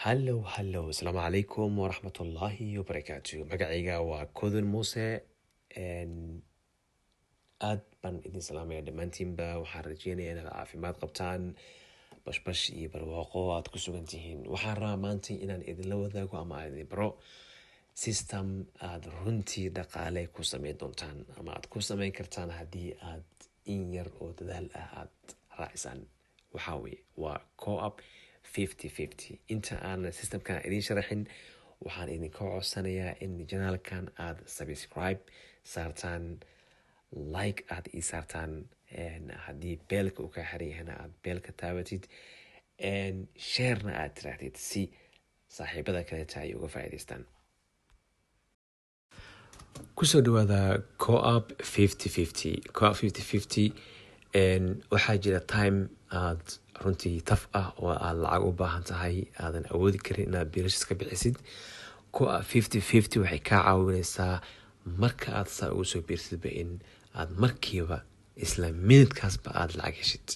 hallo asalaamu calaykum waraxmatullaahi wabarakaatu magacayga waa Kodin Muuse aad baan idin salaamaya dhammaantiinba waxaan rajeynayaa inaad caafimaad qabtaan bashbash iyo barwaaqo aad ku sugan tihiin waxaan rabaa maanta inaan idinla wadaago ama aan idin baro system aad runtii dhaqaale ku sameyn doontaan ama aad ku sameyn kartaan haddii aad in yar oo dadaal ah aad raacisaan waxaa weeye waa co-op 50-50 inta aan systemkan idin sharaxin waxaan idinka codsanayaa in janaalkan aad subscribe saartaan like aad ii saartaan haddii beelka uu kaa xiran yahayna aad beelka taabatid sharena aad tiraahdid si saaxiibada kaleeta ay uga faa'iidaystaan kusoo dhawaada co-op 50-50 co-op 50-50 waxaa jira time aad runtii taf ah oo aad lacag u baahan tahay aadan awoodi karin inaad biilashiis ka bixisid co-op 50-50 waxay kaa caawinaysaa marka aad saa ugu soo biirsidba in aad markiiba isla minidkaasba aad lacag heshid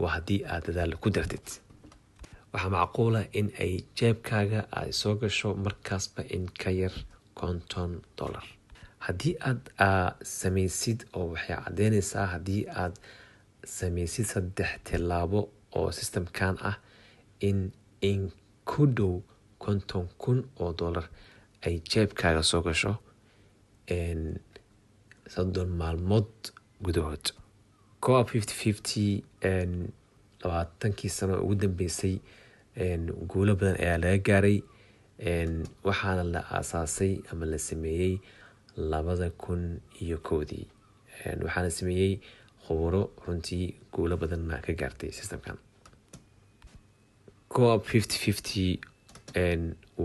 waa haddii aad dadaal ku dartid waxaa macquula in ay jeebkaaga ay soo gasho markaasba in ka yar $50 haddii aad samaysid oo waxay caddeynaysaa haddii aad samaysid 3 tilaabo oo systemkan ah in ku dhow $50,000 ay jeebkaaga soo gasho 30 maalmood gudahood co-op 50-50 20 sano ugu dambeysay guulo badan ayaa laga gaaray waxaana la aasaasay ama la sameeyey 2001 waxaana sameeyey khuburo runtii guulo badanna ka gaartay systemkan co-op 50-50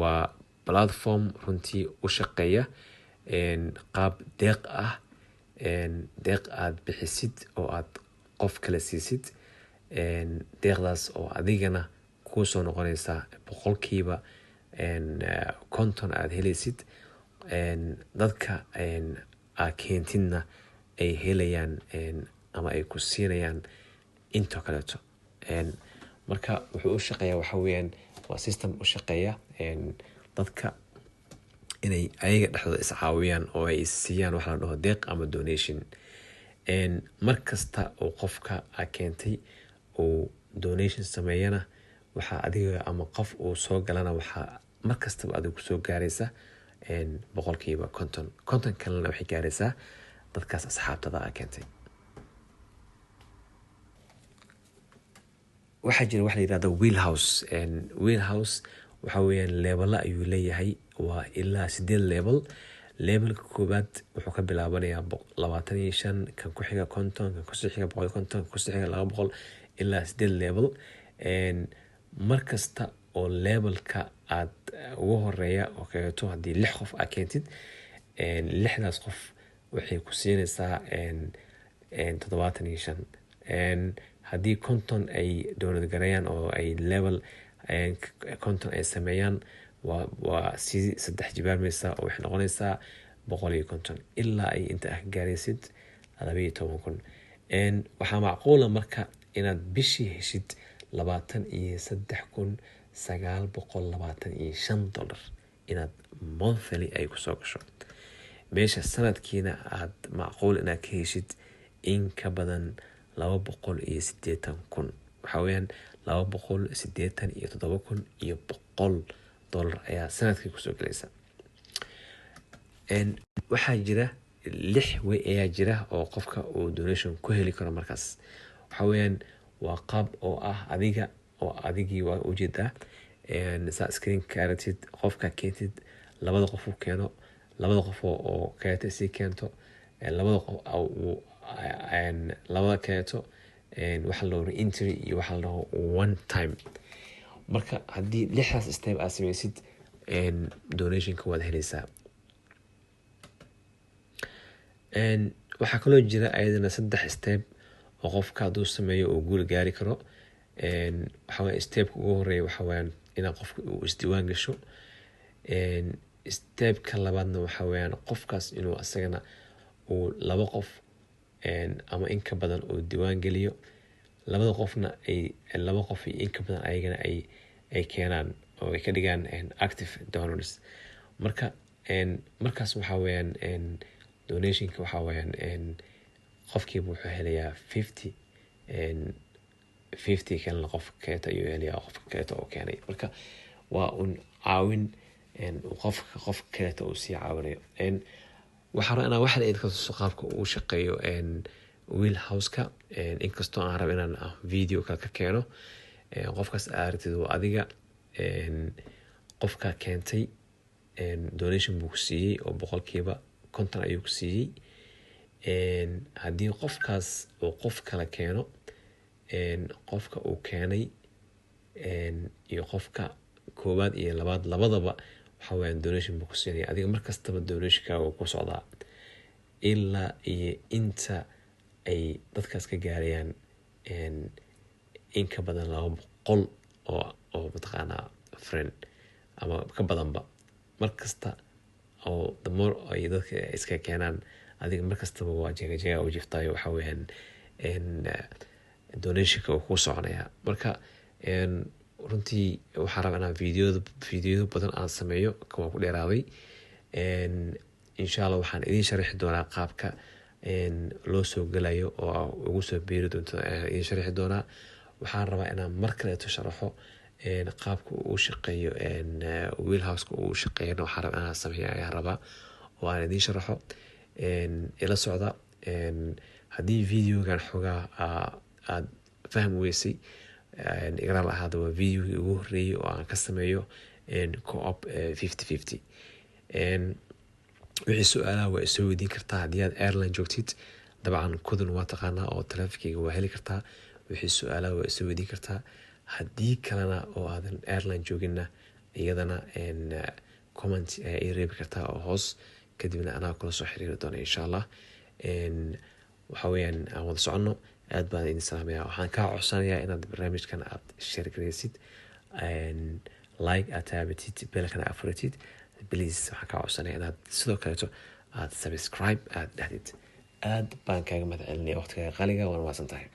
waa platform runtii u shaqeeya qaab deeq ah deeq aad bixisid oo aad qof kale siisid deeqdaas oo adigana kuu soo noqonaysa boqolkiiba 50 aad helaysid dadka aad keentidna ay helayaan ama ay ku siinayaan intoo kaleeto marka wuxuu u shaqeeyaa waxa weeyaan waa system u shaqeeya dadka inay ayaga dhexdooda iscaawiyaan oo ay siiyaan waxa la dhaho deeq ama donation mar kasta oo qofka aad keentay uu donation sameeyana waxaa adiga ama qof uu soo galana waxaa mar kastaba adiga kusoo gaaraysa boqolkiiba 50 kalena waxay gaaraysaa dadkaas asxaabtada aad keentay waxaa jira wax la yidhahdo wheelhouse waxa weeyaan leebala ayuu leeyahay waa ilaa 8 leebelka koobaad wuxuu ka bilaabanayaa 25 kan ku xiga 50 kan kusii xiga 150 kan kusii xiga 200 ilaa 8 leebel mar kasta oo leebelka aad ugu horeeya oo kaleeto haddii 6 qof aad keentid 6daas qof waxay ku siinaysaa 75 haddii 50 ay doonad garayaan oo ay level 50 ay sameeyaan waa si 3 jibaarmaysa oo waxay noqonaysaa 150 ilaa ay inta ah gaaraysid 12,000 waxaa macquula marka inaad bishii heshid $23,925 inaad monthly ay kusoo gasho meesha sanadkiina aad macquul inaad ka heshid in ka badan 280,000 waxaa weeyaan $287,100 ayaa sanadkii kusoo galaysa waxaa jira 6 way ayaa jira oo qofka uu donation ku heli karo markaas waxaa weeyaan waa qaab oo ah adigii waa ujeedaa saa screen kaaratid qofka keentid labada qof uu keeno labada qof oo kaleeto sii keento labada qof labada kaleeto waxa la dhaho entry iyo waxa la dhaho one time marka haddii 6daas step aad samaysid donationka waad helaysaa waxaa kaloo jira ayadana 3 step oo qofka hadduu sameeyo uu guul gaari karo waxaa weeye stepka ugu horeeya waxaa weeyaan inaa qofka uu isdiiwaan gasho stepka labaadna waxaa weeyaan qofkaas inuu asagana uu 2 qof ama in ka badan uu diiwaan geliyo labada qofna ay 2 qof iyo in ka badan ayagana ay keenaan oo ay ka dhigaan active donors. Markaas waxaa weeyaan donationka waxaa weeyaan qofkiiba wuxuu helayaa 50 kalena qof kaleeto ayuu helayaa qofka kaleeto oo keenay. Marka waa un caawin qof kaleeto uu sii caawinayo. waxaan rabaa inaan wax la idinka tuso qaabka uu shaqeeyo wheelhouse-ka, inkastoo aan rabo inaan video kale ka keeno. qofkaas aragtid waa adiga, qofka keentay donation buu ku siiyey oo 50% ayuu ku siiyey. haddii qofkaas uu qof kala keeno, qofka uu keenay iyo qofka koowaad iyo labaad labadaba waxaa weeyaan donation buu ku siinaya. adiga markastaba donationkaaga ku socdaa ilaa iyo inta ay dadkaas ka gaarayaan in ka badan 200 oo mataqaanaa friend ama ka badanba. markasta oo the more ay dadka iska keenaan, adiga markastaba waa jeega u jiftaayo. waxaa weeyaan donationka uu ku soconaya. marka runtii waxaan rabaa inaan video badan aan sameeyo, kan waa ku dheeraaday. insha Allah waxaan idiin sharixi doonaa qaabka loo soo gelayo oo ugu soo biiri doonto idiin sharixi doonaa. waxaan rabaa inaan mar kaleeto sharaxo qaabka uu shaqeeyo wheelhouse-ka uu shaqeeyo. waxaan rabaa inaan sameeyo ayaan rabaa oo aan idiin sharaxo. ila socda. haddii videogan xogaa aad fahmi weysay, igaraal ahaada waa videogii ugu horreeyay oo aan ka sameeyo co-op 50-50. wixii su-aalaha waa isoo weydiin kartaa. haddii aad airline joogtid dabcan kudun waa taqaanaa oo taleefankeyga waa heli kartaa. wixii su-aalaha waa isoo weydiin kartaa. haddii kalena oo aadan airline jooginna iyadana comment ayaa ii reebi kartaa oo hoos, kadibna anaa kula soo xiriiri doona insha Allah. waxaa weeyaan aan wada soconno. aad baan idin salaamayaa. waxaan kaa codsanayaa inaad barnaamijkan aad share gareysid, like aad taabatid, belkana aad furatid. please waxaan kaa codsanayaa inaad sidoo kaleeto aad subscribe aad dhahdid. aad baan kaaga mahad celinaya waqtigaaga qaaliga. waana mahadsantahay.